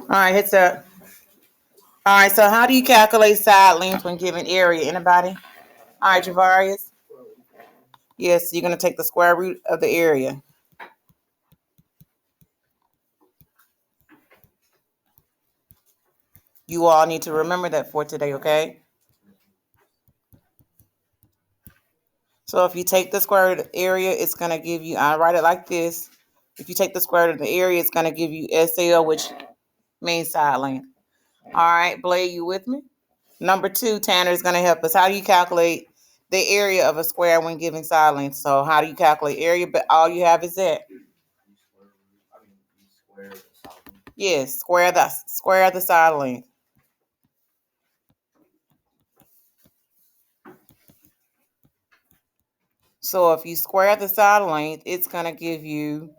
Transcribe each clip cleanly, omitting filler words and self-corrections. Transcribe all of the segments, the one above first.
All right, hit up. All right, so how do you calculate side length when given area? Anybody? All right, Javarius. Yes, you're going to take the square root of the area. You all need to remember that for today, okay? So if you take the square root of the area, it's going to give you, I write it like this. If you take the square root of the area, it's going to give you SL, which means side length. All right, Blade, you with me? Number 2, Tanner is going to help us. How do you calculate the area of a square when given side length? So how do you calculate area? But all you have is that. Yes, square the side length. So if you square the side length, it's going to give you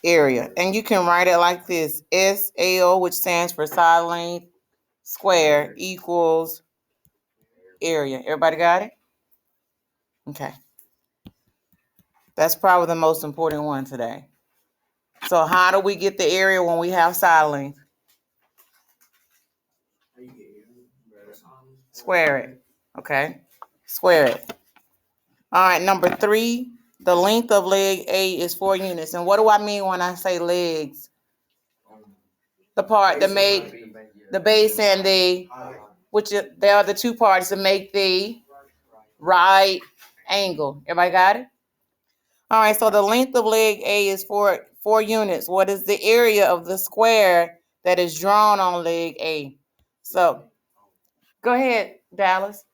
area. And you can write it like this. SL, which stands for side length, square equals area. Everybody got it? Okay. That's probably the most important one today. So how do we get the area when we have side length? Square it. Okay. Square it. All right, number 3, the length of leg A is 4 units. And what do I mean when I say legs? The part that make the base and the, they are the two parts that make the right angle. Everybody got it? All right, so the length of leg A is 4 units. What is the area of the square that is drawn on leg A? So go ahead, Dallas.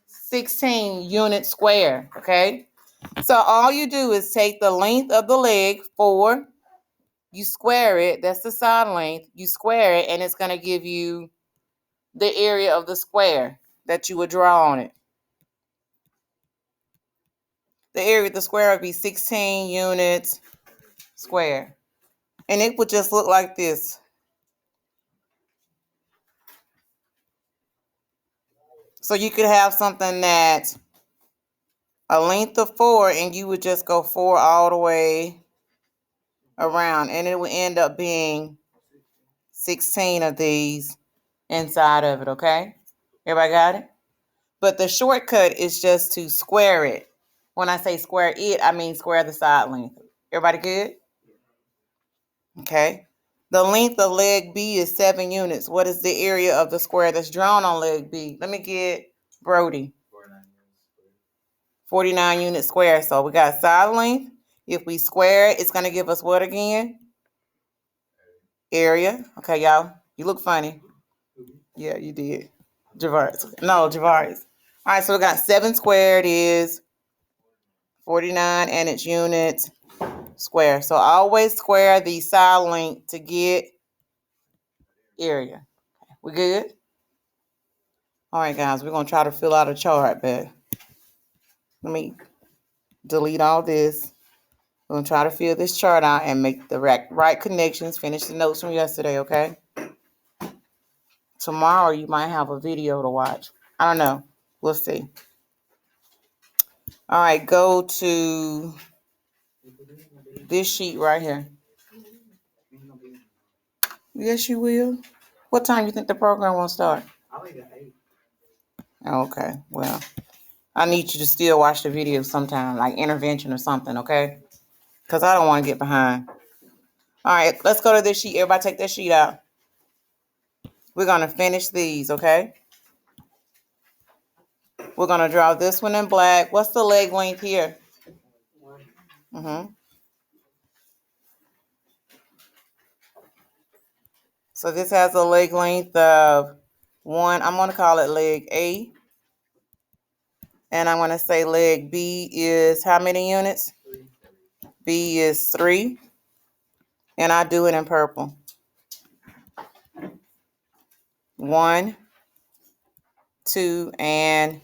16 units square, okay? So all you do is take the length of the leg, 4, you square it, that's the side length, you square it, and it's going to give you the area of the square that you would draw on it. The area of the square would be 16 units square. And it would just look like this. So you could have something that's a length of 4, and you would just go 4 all the way around, and it would end up being 16 of these inside of it, okay? Everybody got it? But the shortcut is just to square it. When I say square it, I mean square the side length. Everybody good? Okay. The length of leg B is 7 units. What is the area of the square that's drawn on leg B? Let me get Brody. 49 units square. So we got side length. If we square it, it's going to give us what again? Area. Okay, y'all. You look funny. Yeah, you did. Javaris. No, Javaris. All right, so we got 7 squared is 49, and its units square. So always square the side length to get area. We good? All right, guys, we're going to try to fill out a chart, but let me delete all this. We're going to try to fill this chart out and make the right connections, finish the notes from yesterday, okay? Tomorrow you might have a video to watch. I don't know. We'll see. All right, go to this sheet right here. Yes, you will. What time you think the program will start? Okay, well, I need you to still watch the video sometime, like intervention or something, okay? Because I don't want to get behind. All right, let's go to this sheet. Everybody take that sheet out. We're going to finish these, okay? We're going to draw this one in black. What's the leg length here? So this has a leg length of 1. I'm going to call it leg A. And I'm going to say leg B is how many units? B is 3. And I do it in purple. 1, 2, and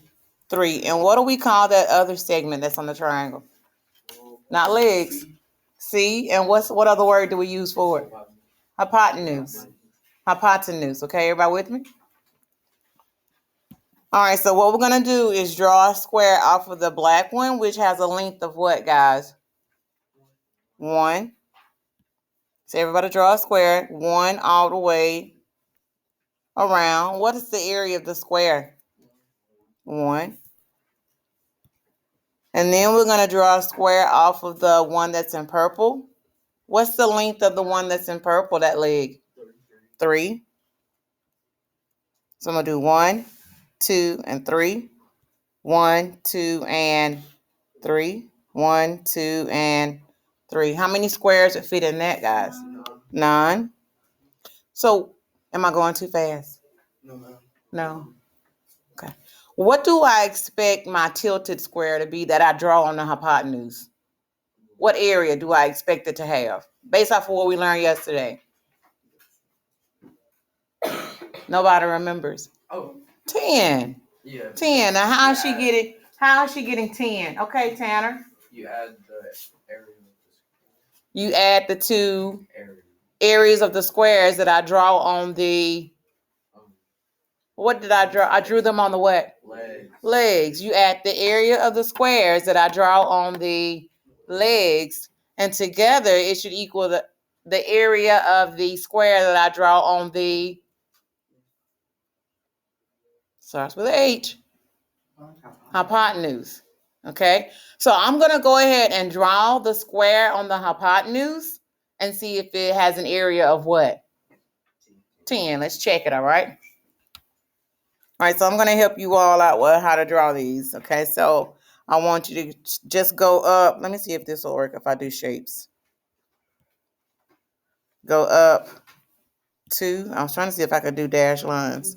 3. And what do we call that other segment that's on the triangle? Not legs. See? And what other word do we use for it? Hypotenuse. Hypotenuse. Okay, everybody with me? All right, so what we're going to do is draw a square off of the black one, which has a length of what, guys? 1. So everybody draw a square, 1 all the way around. What is the area of the square? 1. And then we're going to draw a square off of the one that's in purple. What's the length of the one that's in purple, that leg? 3. So I'm going to do 1, 2, and 3. 1, 2, and 3. 1, 2, and 3. How many squares would fit in that, guys? 9. So, am I going too fast? No. Okay. What do I expect my tilted square to be that I draw on the hypotenuse? What area do I expect it to have? Based off of what we learned yesterday. Nobody remembers. 10. Yeah. 10. Now how is she getting 10? Okay, Tanner. You add the area of the square. You add the two areas of the squares that I draw on the. What did I draw? I drew them on the what? Legs. You add the area of the squares that I draw on the legs, and together it should equal the area of the square that I draw on the. Starts with H. Hypotenuse. Okay, so I'm going to go ahead and draw the square on the hypotenuse and see if it has an area of what? 10. Let's check it, all right? All right, so I'm going to help you all out with how to draw these. Okay, so I want you to just go up. Let me see if this will work if I do shapes. Go up 2. I was trying to see if I could do dash lines.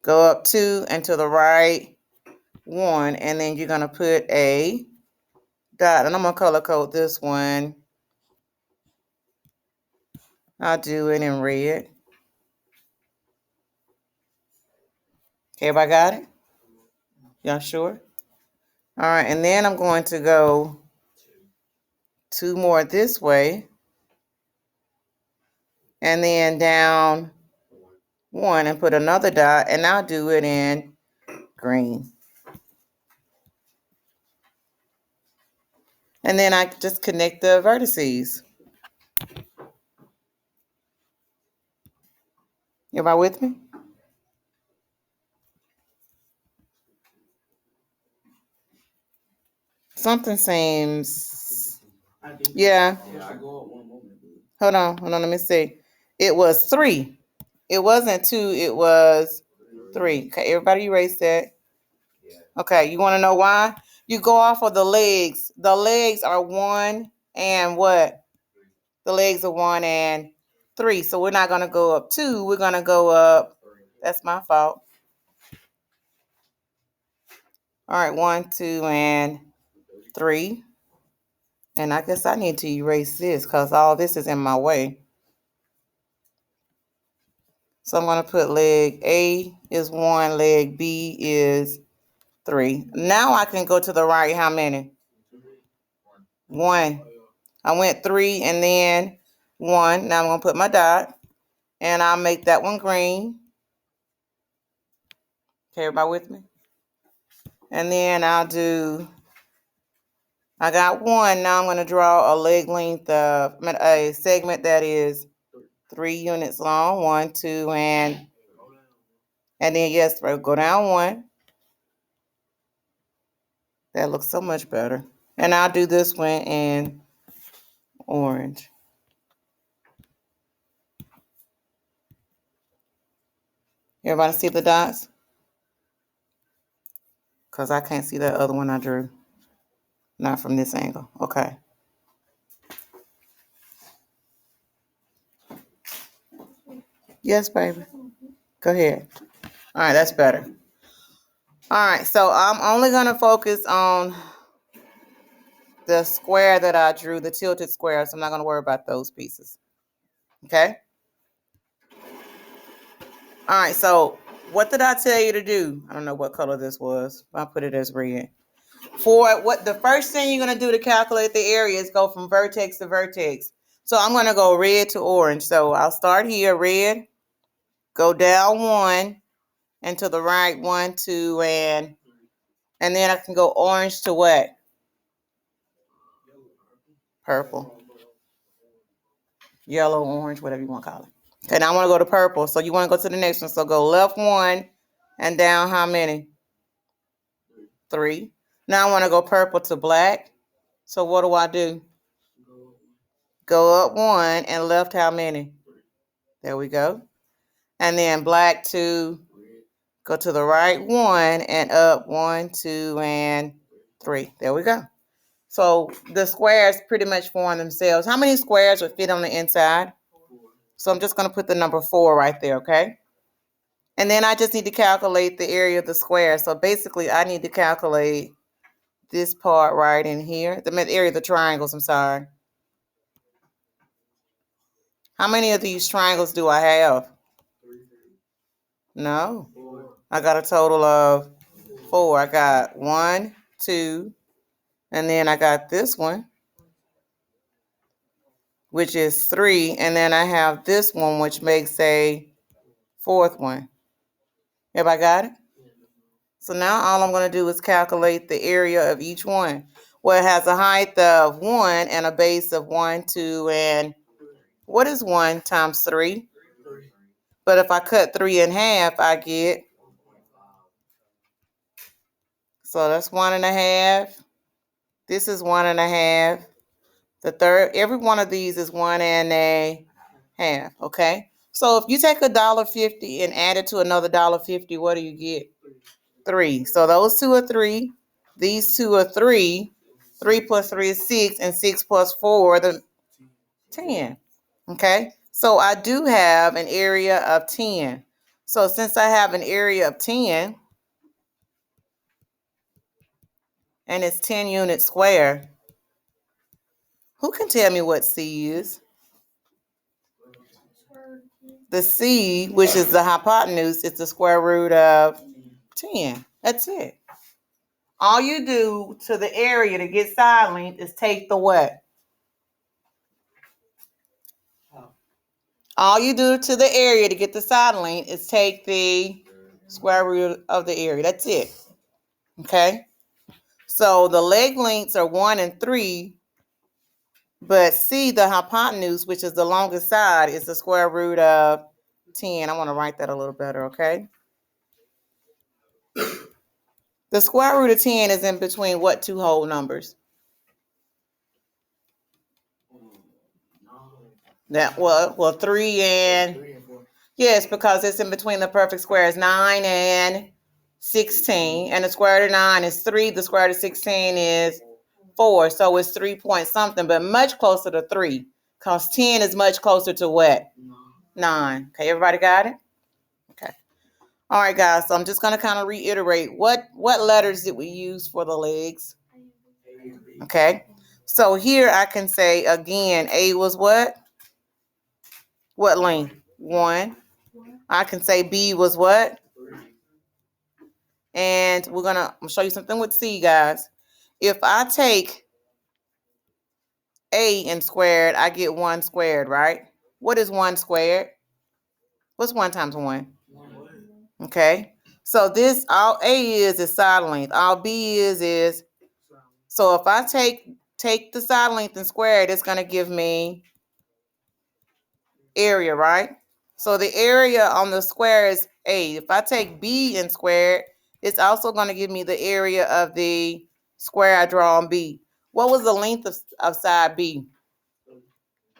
Go up 2 and to the right 1, and then you're going to put a dot, and I'm going to color code this one. I'll do it in red. Okay, everybody got it? Y'all sure? All right, and then I'm going to go 2 more this way. And then down 1 and put another dot, and I'll do it in green. And then I just connect the vertices. Everybody with me? Something seems, yeah. I go up one moment. Hold on, let me see. It was 3. It wasn't 2, it was 3. Okay, everybody erase that. Okay, you want to know why? You go off of the legs. The legs are 1 and what? The legs are 1 and 3. So we're not going to go up 2. We're going to go up. That's my fault. All right, 1, 2, and 3. And I guess I need to erase this because all this is in my way. So I'm going to put leg A is 1, leg B is 3. Now I can go to the right. How many? 1. I went 3 and then 1. Now I'm going to put my dot. And I'll make that one green. Okay, everybody with me? And then I got 1. Now I'm going to draw a leg length of a segment that is 3 units long. 1, 2, and then yes, go down 1. That looks so much better. And I'll do this one in orange. Everybody see the dots? Because I can't see that other one I drew. Not from this angle. Okay. Yes, baby. Go ahead. All right, that's better. All right, so I'm only going to focus on the square that I drew, the tilted square, so I'm not going to worry about those pieces. Okay? All right, so what did I tell you to do? I don't know what color this was. I'll put it as red. For what the first thing you're going to do to calculate the area is go from vertex to vertex. So I'm going to go red to orange. So I'll start here, red, go down 1, and to the right, 1, 2, and then I can go orange to what? Purple. Yellow, orange, whatever you want to call it. Okay, now I want to go to purple. So you want to go to the next one. So go left one and down how many? 3. Now I want to go purple to black. So what do? Go up 1 and left how many? There we go. And then black to go to the right 1 and up 1, 2, and 3. There we go. So the squares pretty much form themselves. How many squares would fit on the inside? So I'm just going to put the number 4 right there, okay? And then I just need to calculate the area of the square. So basically, I need to calculate this part right in here. The area of the triangles, I'm sorry. How many of these triangles do I have? No. I got a total of 4. I got 1, 2, and then I got this one, which is 3, and then I have this one, which makes a 4th one. Everybody got it? So now all I'm going to do is calculate the area of each one. Well, it has a height of 1 and a base of 1, 2, and what is 1 times 3? But if I cut 3 in half, I get, so that's 1.5. This is 1.5. The third, every one of these is 1.5, okay? So if you take $1.50 and add it to another $1.50, what do you get? 3. So those two are 3. These two are 3. 3 plus 3 is 6, and 6 plus 4 is 10. Okay? So I do have an area of 10. So since I have an area of 10, and it's 10 units square, who can tell me what C is? The C, which is the hypotenuse, is the square root of 10. That's it. All you do to the area to get side length is take the what? All you do to the area to get the side length is take the square root of the area. That's it. Okay? So the leg lengths are 1 and 3, but C, the hypotenuse, which is the longest side, is the square root of 10. I want to write that a little better, okay? The square root of 10 is in between what two whole numbers? That well, 3 and 4. Yes, because it's in between the perfect squares, 9 and 16, and the square root of 9 is 3. The square root of 16 is 4, so it's 3 point something, but much closer to 3, because 10 is much closer to what? 9. Okay, everybody got it? Okay. All right, guys, so I'm just going to kind of reiterate. What letters did we use for the legs? Okay, so here I can say, again, A was what? What length? 1. I can say B was what? And I'm going to show you something with C, guys. If I take A and squared, I get 1 squared, right? What is 1 squared? What's 1 times 1? Okay. So this, all A is side length. All B is, so if I take the side length and square it, it's going to give me area, right? So the area on the square is A. If I take B and square it, it's also going to give me the area of the square I draw on B. What was the length of side B?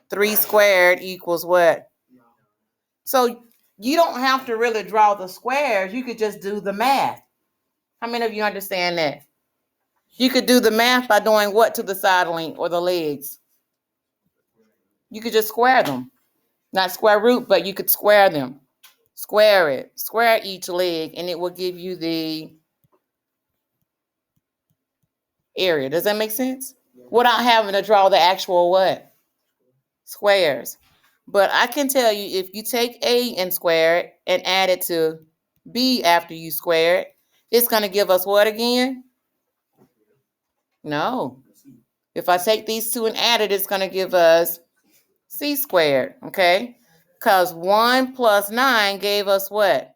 3 squared equals what? So you don't have to really draw the squares. You could just do the math. How many of you understand that? You could do the math by doing what to the side length or the legs? You could just square them. Not square root, but you could square them. Square it. Square each leg, and it will give you the area. Does that make sense? Without having to draw the actual what? Squares. But I can tell you, if you take A and square it and add it to B after you square it, it's going to give us what again? No. If I take these two and add it, it's going to give us C squared, okay? Because 1 plus 9 gave us what?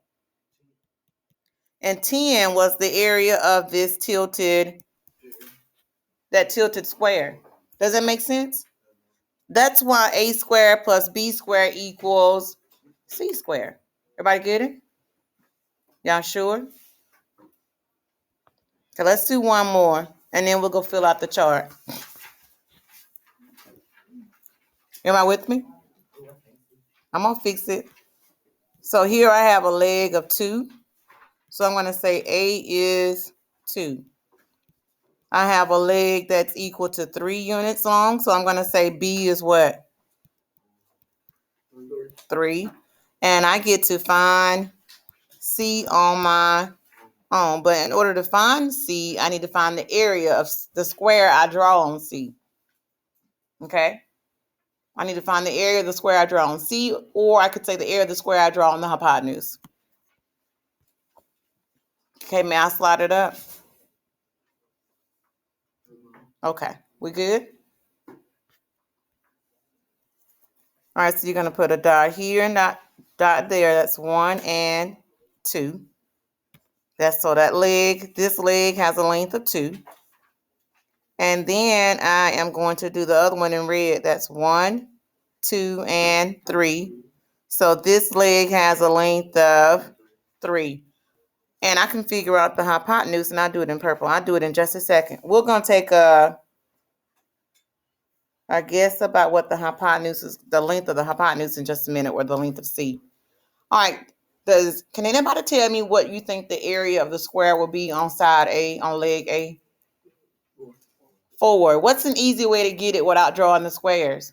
And 10 was the area of this tilted square. Does that make sense? That's why a squared plus b squared equals c squared. Everybody get it? Y'all sure? Okay, let's do one more, and then we'll go fill out the chart. Am I with me? I'm going to fix it. So here I have a leg of 2. So I'm going to say A is 2. I have a leg that's equal to 3 units long. So I'm going to say B is what? 3. And I get to find C on my own. But in order to find C, I need to find the area of the square I draw on C. Okay? I need to find the area of the square I draw on C, or I could say the area of the square I draw on the hypotenuse. Okay, may I slide it up? Okay, we good? All right, so you're going to put a dot here and dot there. That's 1 and 2. That's so that leg, this leg has a length of 2. And then I am going to do the other one in red. That's 1, 2, and 3. So this leg has a length of 3. And I can figure out the hypotenuse, and I'll do it in purple. I'll do it in just a second. We're going to take a guess about what the hypotenuse is, the length of the hypotenuse in just a minute, or the length of C. All right. Can anybody tell me what you think the area of the square will be on side A, on leg A? 4. What's an easy way to get it without drawing the squares?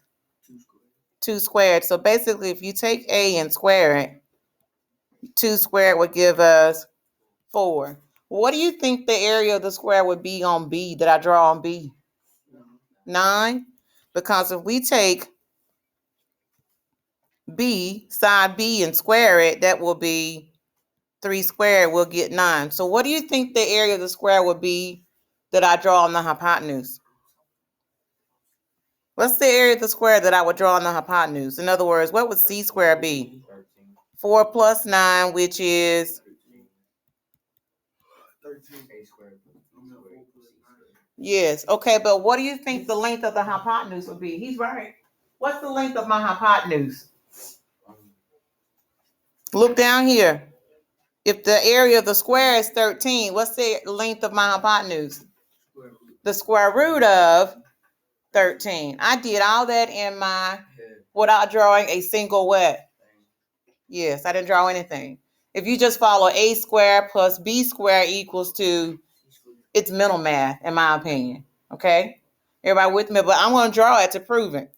2 squared. So basically, if you take A and square it, 2 squared would give us 4. What do you think the area of the square would be on B that I draw on B? 9. Because if we take B, side B, and square it, that will be 3 squared, we'll get 9. So what do you think the area of the square would be that I draw on the hypotenuse? What's the area of the square that I would draw on the hypotenuse? In other words, what would C squared be? 4 plus 9, which is 13. A squared. Yes. Okay, but what do you think the length of the hypotenuse would be? He's right. What's the length of my hypotenuse? Look down here. If the area of the square is 13, what's the length of my hypotenuse? The square root of 13. I did all that in my, without drawing a single what? Yes, I didn't draw anything. If you just follow a squared plus b squared equals to, it's mental math, in my opinion. Okay? Everybody with me? But I'm going to draw it to prove it.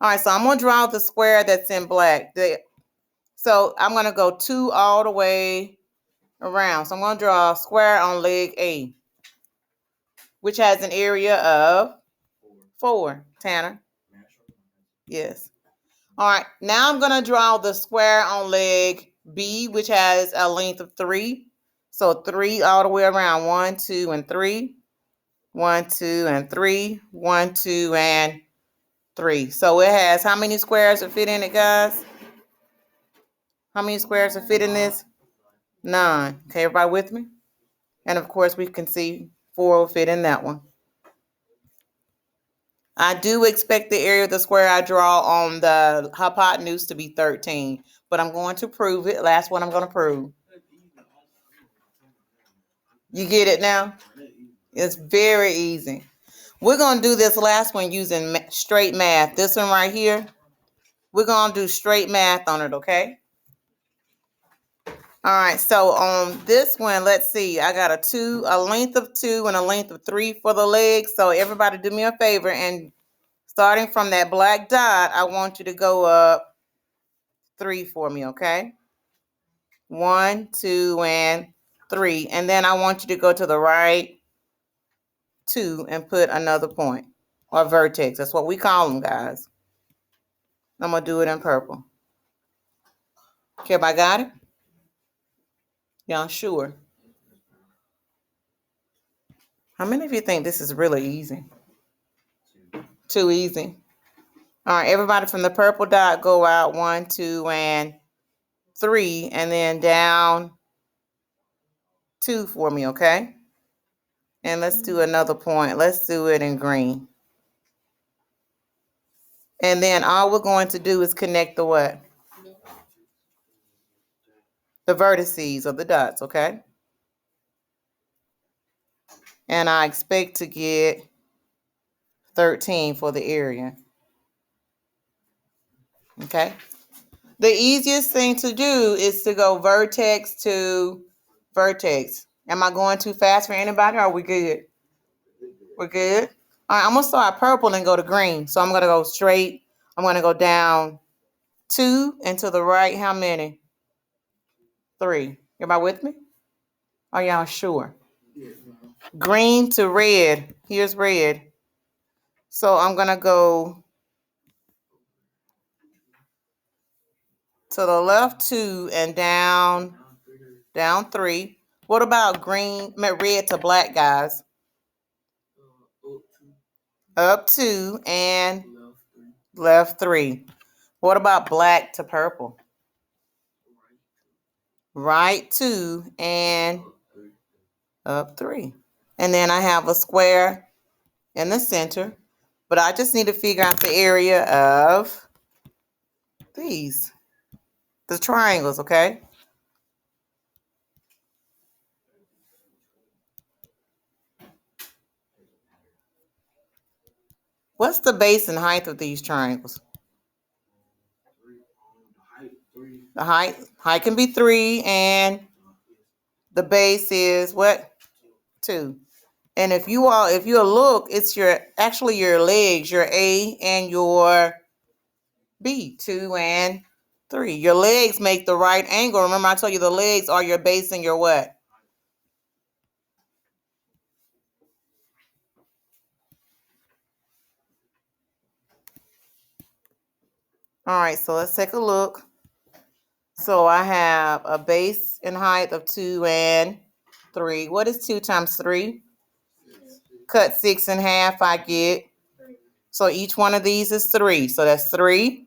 All right, so I'm going to draw the square that's in black. So I'm going to go 2 all the way around. So I'm going to draw a square on leg A, which has an area of 4. Tanner? Yes. All right, now I'm going to draw the square on leg B, which has a length of 3. So 3 all the way around. 1, 2, and 3. 1, 2, and 3. 1, 2, and 3. So it has how many squares to fit in it, guys? How many squares to fit in this? 9. Okay, everybody with me? And of course, we can see 4 will fit in that one. I do expect the area of the square I draw on the hypotenuse to be 13, but I'm going to prove it. Last one I'm going to prove. You get it now? It's very easy. We're going to do this last one using straight math. This one right here, we're going to do straight math on it, okay? All right, so on this one, let's see. I got a length of 2 and a length of 3 for the legs. So everybody do me a favor, and starting from that black dot, I want you to go up 3 for me, okay? 1, 2, and 3. And then I want you to go to the right 2 and put another point or vertex. That's what we call them, guys. I'm going to do it in purple. Okay, everybody got it? Y'all sure? How many of you think this is really easy? Too easy. All right, everybody from the purple dot go out 1, 2, and 3, and then down 2 for me, okay? And let's do another point. Let's do it in green. And then all we're going to do is connect the what? The vertices of the dots, okay? And I expect to get 13 for the area. Okay? The easiest thing to do is to go vertex to vertex. Am I going too fast for anybody, or are we good? We're good? All right, I'm going to start purple and go to green. So I'm going to go straight. I'm going to go down 2 and to the right, how many? 3. Everybody with me? Are y'all sure? Green to red. Here's red. So I'm going to go to the left 2 and down 3. What about red to black, guys? Up 2 and left 3. What about black to purple? Right 2 and up 3. And then I have a square in the center, but I just need to figure out the area of these, the triangles, okay? What's the base and height of these triangles? The height can be 3, and the base is what? 2. And if you look, it's your legs, your A and your B, 2 and 3. Your legs make the right angle. Remember I told you the legs are your base and your what? All right, so let's take a look. So I have a base and height of 2 and 3. What is 2 times 3? Cut 6 in half, I get. So each one of these is 3. So that's 3,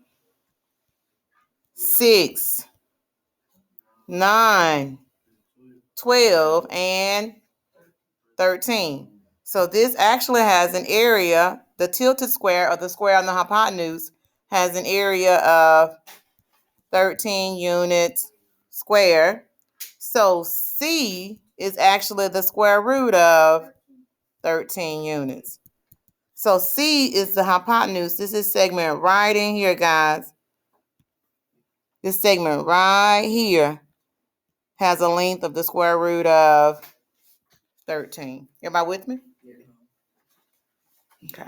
6, 9, 12, and 13. So this actually has an area, the tilted square or the square on the hypotenuse has an area of 13 units square. So C is actually the square root of 13 units. So C is the hypotenuse. This is segment right in here, guys. This segment right here has a length of the square root of 13. Everybody with me? Okay.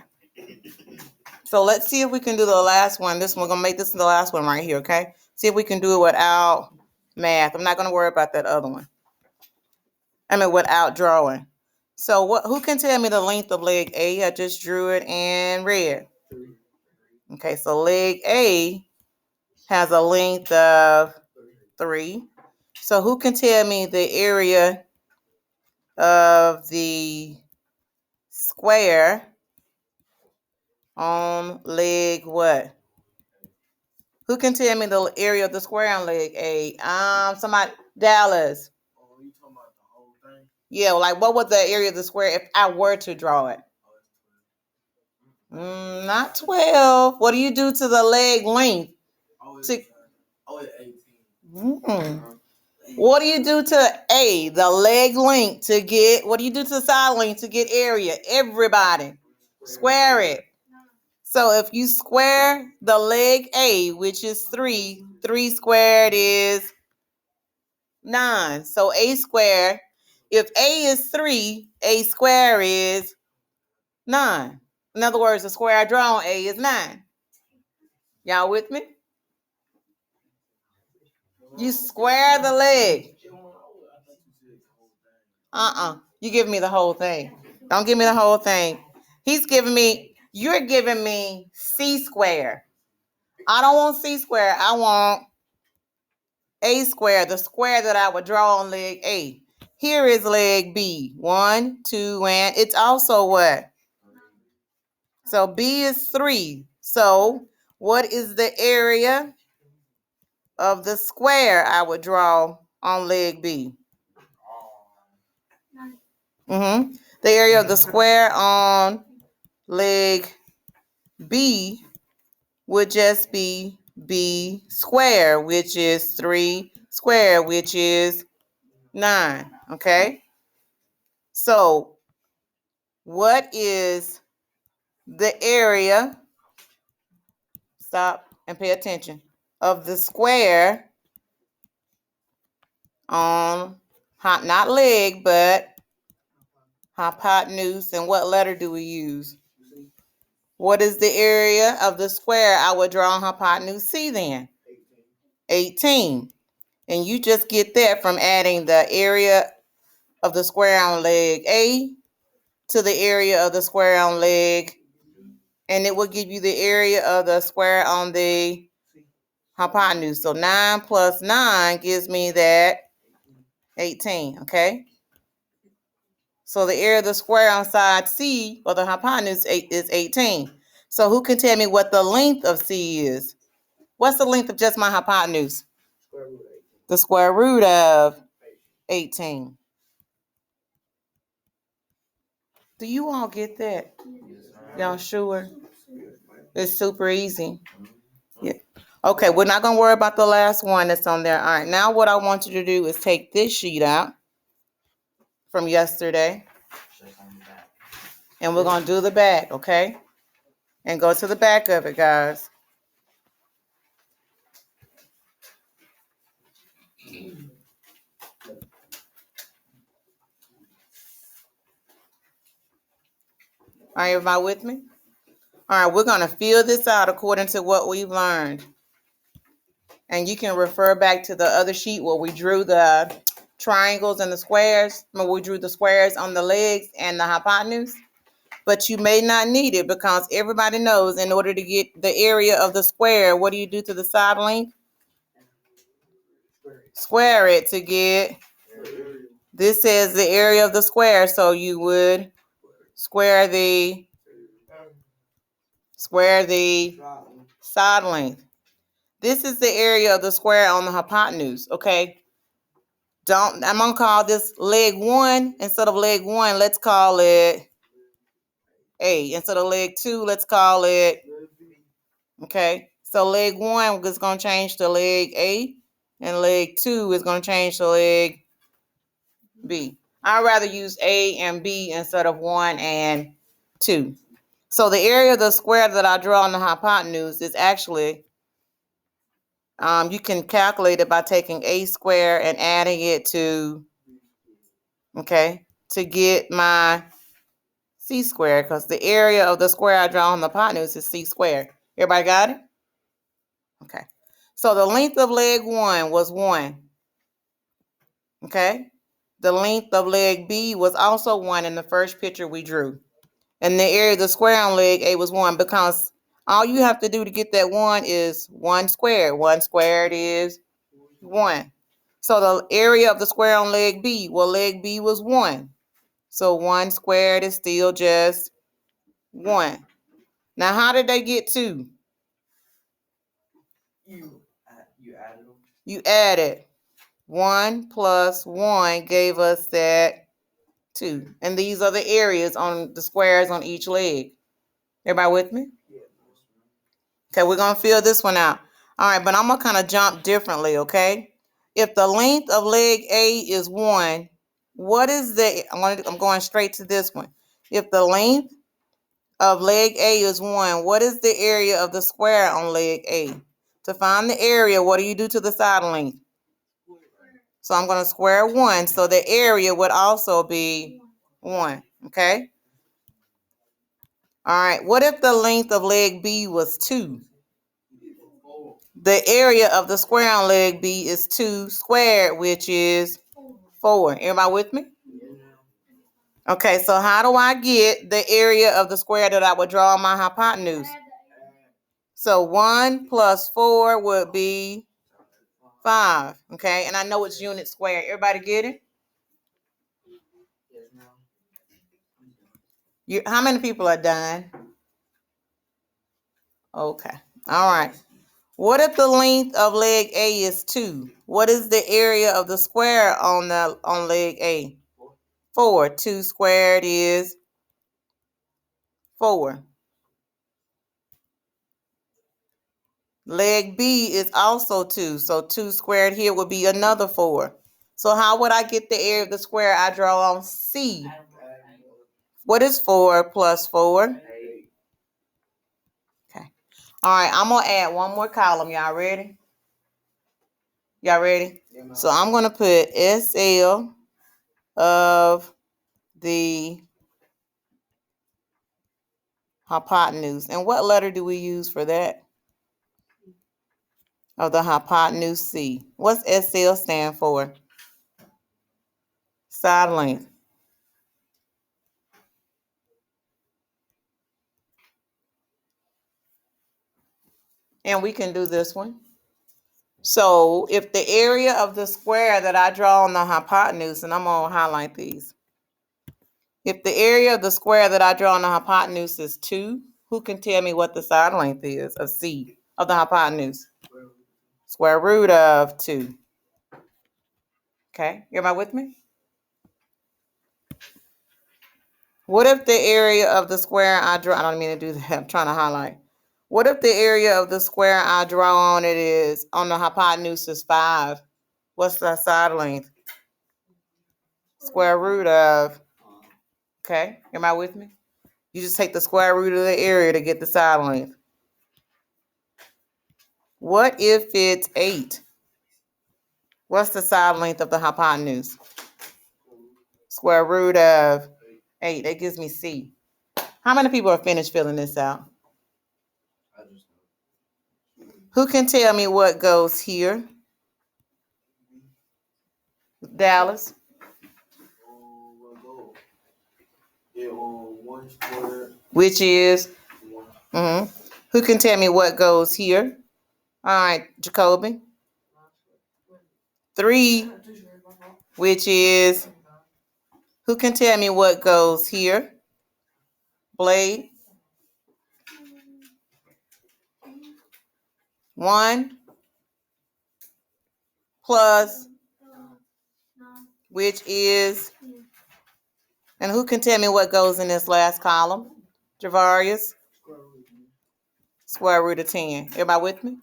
So let's see if we can do the last one. We're going to make this the last one right here, okay? See if we can do it without math. I'm not going to worry about that other one. Without drawing. So who can tell me the length of leg A? I just drew it in red. Okay, so leg A has a length of 3. So who can tell me the area of the square on leg what? Who can tell me the area of the square on leg A? Somebody, Dallas. Oh, you talking about the whole thing? Yeah, like what was the area of the square if I were to draw it? Not 12. What do you do to the leg length? It's 18. What do you do to A, the leg length, to get, what do you do to the side length to get area? Everybody, square it. So if you square the leg A, which is 3, 3 squared is 9. So A squared, if A is 3, A squared is 9. In other words, the square I draw on A is 9. Y'all with me? You square the leg. You give me the whole thing. Don't give me the whole thing. You're giving me C squared. I don't want C squared. I want A squared, the square that I would draw on leg A. Here is leg B. 1, 2, and it's also what? So B is 3. So what is the area of the square I would draw on leg B? The area of the square on leg B would just be b squared, which is 3 squared, which is 9, okay? So what is the area, stop and pay attention, of the square on, not leg, but hypotenuse, and what letter do we use? What is the area of the square I would draw on hypotenuse C then? 18. And you just get that from adding the area of the square on leg A to the area of the square on leg, and it will give you the area of the square on the hypotenuse. So 9 plus 9 gives me that 18, okay? So the area of the square on side C, or the hypotenuse, is 18. So who can tell me what the length of C is? What's the length of just my hypotenuse? The square root of 18. Do you all get that? Y'all sure? It's super easy. Yeah. Okay, we're not going to worry about the last one that's on there. All right, now what I want you to do is take this sheet out from yesterday, and we're going to do the back, okay? And go to the back of it, guys. All right, everybody with me? All right, we're going to fill this out according to what we've learned. And you can refer back to the other sheet where we drew the triangles and the squares, where we drew the squares on the legs and the hypotenuse. But you may not need it because everybody knows in order to get the area of the square, what do you do to the side length? Square it to get, this says the area of the square, so you would square the side length. This is the area of the square on the hypotenuse, okay? I'm gonna call this leg 1. Instead of leg 1, let's call it A. Instead of leg 2, let's call it, okay? So leg 1 is gonna change to leg A, and leg 2 is gonna change to leg B. I'd rather use A and B instead of 1 and 2. So the area of the square that I draw on the hypotenuse is actually, you can calculate it by taking A squared and adding it to, okay, to get my C squared, because the area of the square I draw on the hypotenuse is C squared. Everybody got it? Okay. So the length of leg 1 was 1. Okay. The length of leg B was also 1 in the first picture we drew. And the area of the square on leg A was 1, because all you have to do to get that 1 is 1 squared. 1 squared is 1. So the area of the square on leg B, well, leg B was 1. So 1 squared is still just 1. Now, how did they get 2? You added them. You added. 1 plus 1 gave us that 2. And these are the areas on the squares on each leg. Everybody with me? Okay, we're going to fill this one out. All right, but I'm going to kind of jump differently, okay? If the length of leg A is 1, what is the, I'm going straight to this one. If the length of leg A is 1, what is the area of the square on leg A? To find the area, what do you do to the side length? So I'm going to square 1, so the area would also be 1, okay? All right, what if the length of leg B was 2? The area of the square on leg B is 2 squared, which is 4. Everybody with me? Okay, so how do I get the area of the square that I would draw on my hypotenuse? So 1 plus 4 would be 5, okay? And I know it's unit square. Everybody get it? How many people are done? Okay, all right. What if the length of leg A is 2? What is the area of the square on leg A? 4. 2 squared is 4. Leg B is also 2. So 2 squared here would be another 4. So how would I get the area of the square I draw on C? What is 4 plus 4? Okay. All right, I'm going to add one more column. Y'all ready? Y'all ready? So I'm going to put SL of the hypotenuse. And what letter do we use for that? Of the hypotenuse C. What's SL stand for? Side length. And we can do this one. So if the area of the square that I draw on the hypotenuse, and I'm going to highlight these. If the area of the square that I draw on the hypotenuse is 2, who can tell me what the side length is of C, of the hypotenuse? Square root of 2. Okay, everybody with me? What if the area of the square I draw, I don't mean to do that, I'm trying to highlight. What if the area of the square I draw on it is, on the hypotenuse is 5? What's the side length? Square root of, okay, am I with me? You just take the square root of the area to get the side length. What if it's 8? What's the side length of the hypotenuse? Square root of 8. That gives me C. How many people are finished filling this out? Who can tell me what goes here? Dallas? Which is? Who can tell me what goes here? All right, Jacoby. 3, which is? Who can tell me what goes here? Blade? 1 plus, which is? And who can tell me what goes in this last column? Javarius? Square root of 10. Everybody with me?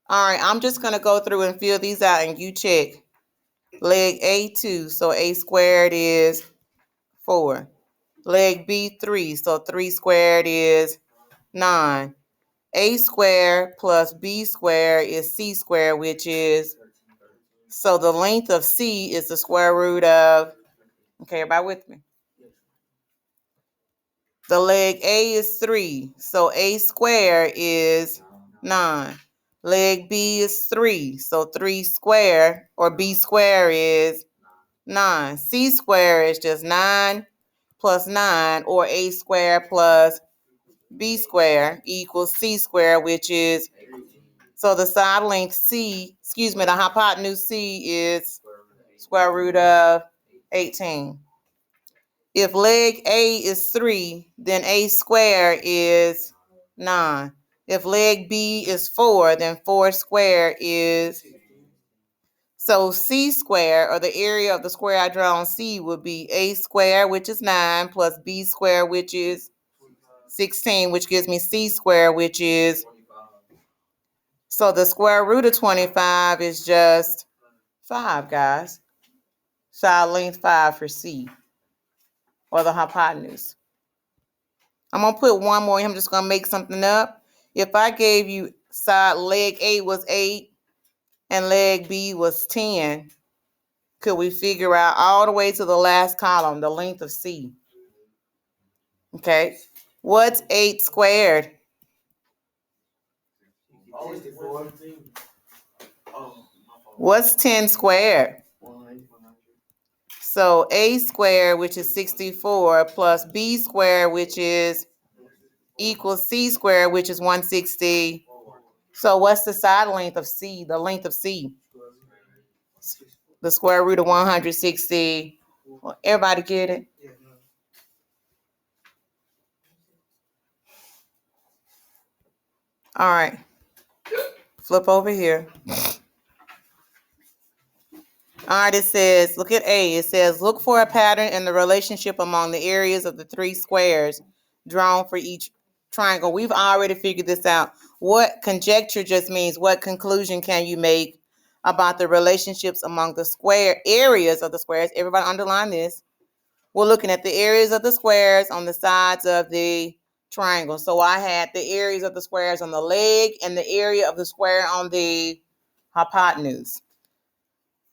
All right, I'm just going to go through and fill these out and you check. Leg A 2, so A squared is 4. Leg B 3, so 3 squared is 9. A squared plus B squared is C squared, which is, so the length of C is the square root of, okay, everybody with me? The leg A is 3, so A squared is 9. Leg B is 3, so 3 squared, or B squared is 9. C squared is just 9 plus 9, or A squared plus B squared equals C squared, which is, so the side length C, the hypotenuse C is square root of 18. If leg A is 3, then A squared is 9. If leg B is 4, then 4 squared is, so C squared, or the area of the square I draw on C, would be A squared, which is 9, plus B squared, which is 16, which gives me C squared, which is, so the square root of 25 is just 5, guys. Side length 5 for C, or the hypotenuse. I'm going to put one more. I'm just going to make something up. If I gave you side leg A was 8 and leg B was 10, could we figure out all the way to the last column, the length of C? Okay. What's 8 squared? What's 10 squared? So A squared, which is 64, plus B squared, which is equals C squared, which is 160. So what's the side length of C, the length of C? The square root of 160. Well, everybody get it? All right. Flip over here. All right, it says, look at A. It says, look for a pattern in the relationship among the areas of the 3 squares drawn for each triangle. We've already figured this out. What conjecture just means what conclusion can you make about the relationships among the square areas of the squares. Everybody underline this. We're looking at the areas of the squares on the sides of the triangle. So I had the areas of the squares on the leg and the area of the square on the hypotenuse.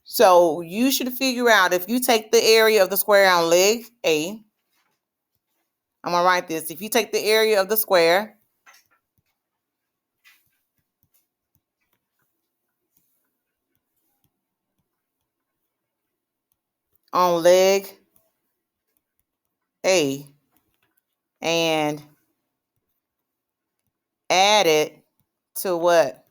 So you should figure out if you take the area of the square on leg A, I'm going to write this. If you take the area of the square on leg A and add it to what?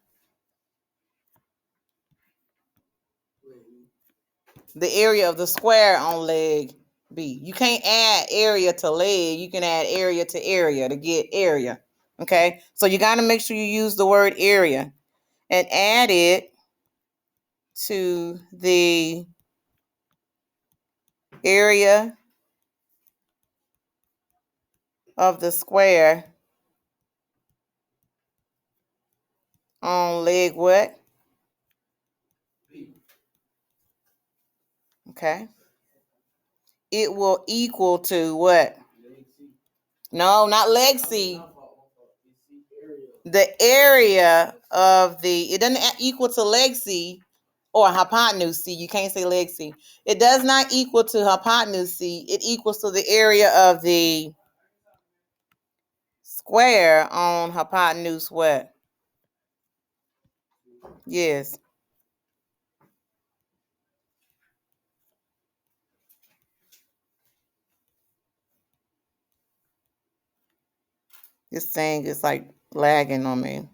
The area of the square on leg B. You can't add area to leg. You can add area to area to get area. Okay? So you got to make sure you use the word area and add it to the area of the square on leg what? Okay. It will equal to what? No, not leg C. The area of it doesn't equal to leg C or hypotenuse C. You can't say leg C. It does not equal to hypotenuse C. It equals to the area of the square on hypotenuse what? Yes. This thing is like lagging on me.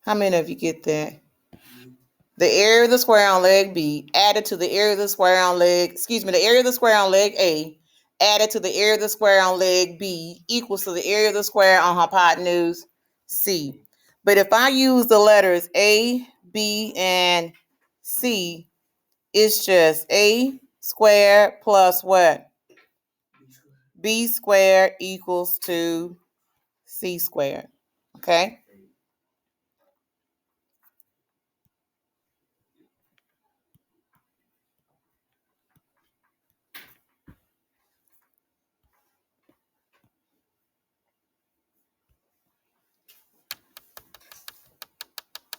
How many of you get that? The area of the square on leg B added to the area of the square on leg, the area of the square on leg A added to the area of the square on leg B equals to the area of the square on hypotenuse C. But if I use the letters A, B, and C, it's just A squared plus what? B squared equals to C squared. Okay?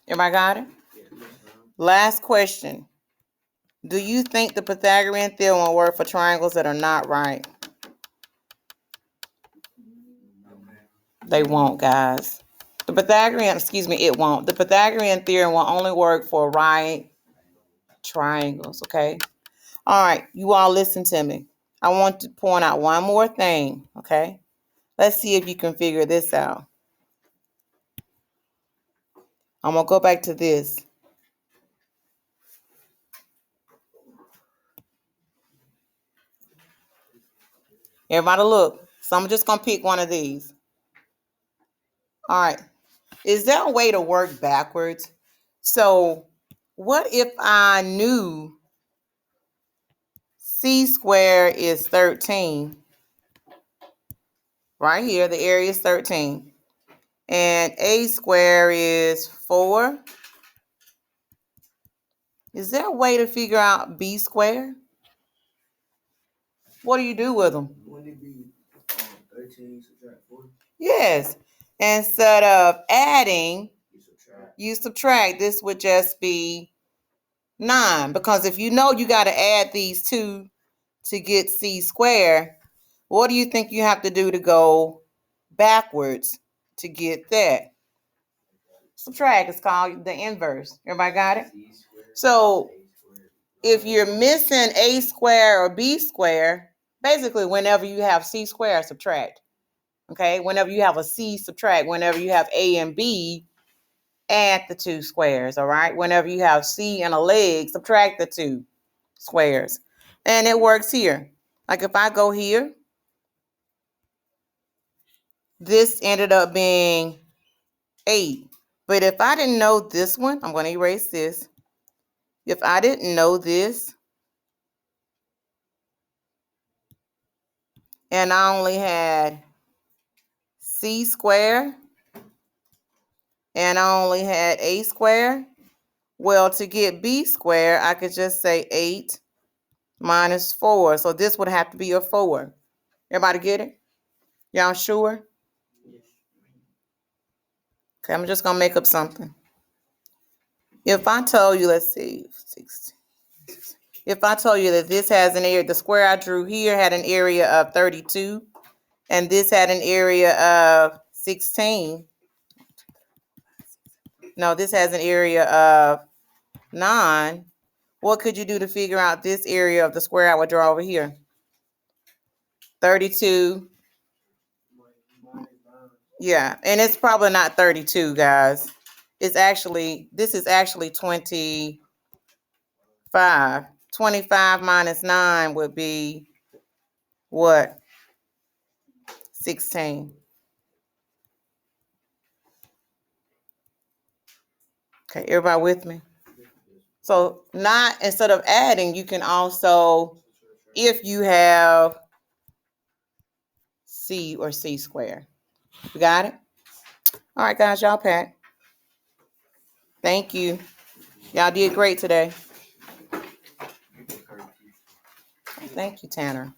Everybody got it? Last question. Do you think the Pythagorean theorem will work for triangles that are not right? They won't, guys. It won't. The Pythagorean theorem will only work for right triangles, okay? All right, you all listen to me. I want to point out one more thing, okay? Let's see if you can figure this out. I'm going to go back to this. Everybody look. So I'm just going to pick one of these. All right. Is there a way to work backwards? So what if I knew C squared is 13? Right here, the area is 13. And A squared is 4. Is there a way to figure out B squared? What do you do with them? Wouldn't it be 13 subtract 4? Yes. Instead of adding, you subtract. This would just be 9. Because if you know you got to add these two to get C squared, what do you think you have to do to go backwards to get that? Subtract. It's called the inverse. Everybody got it? So if you're missing A squared or B squared, basically whenever you have C squared, subtract. Okay? Whenever you have a C, subtract. Whenever you have A and B, add the two squares. All right? Whenever you have C and a leg, subtract the two squares. And it works here. Like if I go here, this ended up being 8. But if I didn't know this one, I'm going to erase this. If I didn't know this, and I only had c squared, and I only had a squared. Well, to get b squared, I could just say 8 minus 4. So this would have to be a 4. Everybody get it? Y'all sure? Yes. Okay, I'm just going to make up something. If I told you, let's see, 16. If I told you that this has an area, the square I drew here had an area of 32, and this had an area of 16. No, this has an area of 9. What could you do to figure out this area of the square I would draw over here? 32. Yeah, and it's probably not 32, guys. This is actually 25. 25 minus 9 would be what? 16. Okay, everybody with me? So instead of adding, you can also, if you have C or C squared. You got it? All right, guys, y'all pack. Thank you. Y'all did great today. Thank you, Tanner.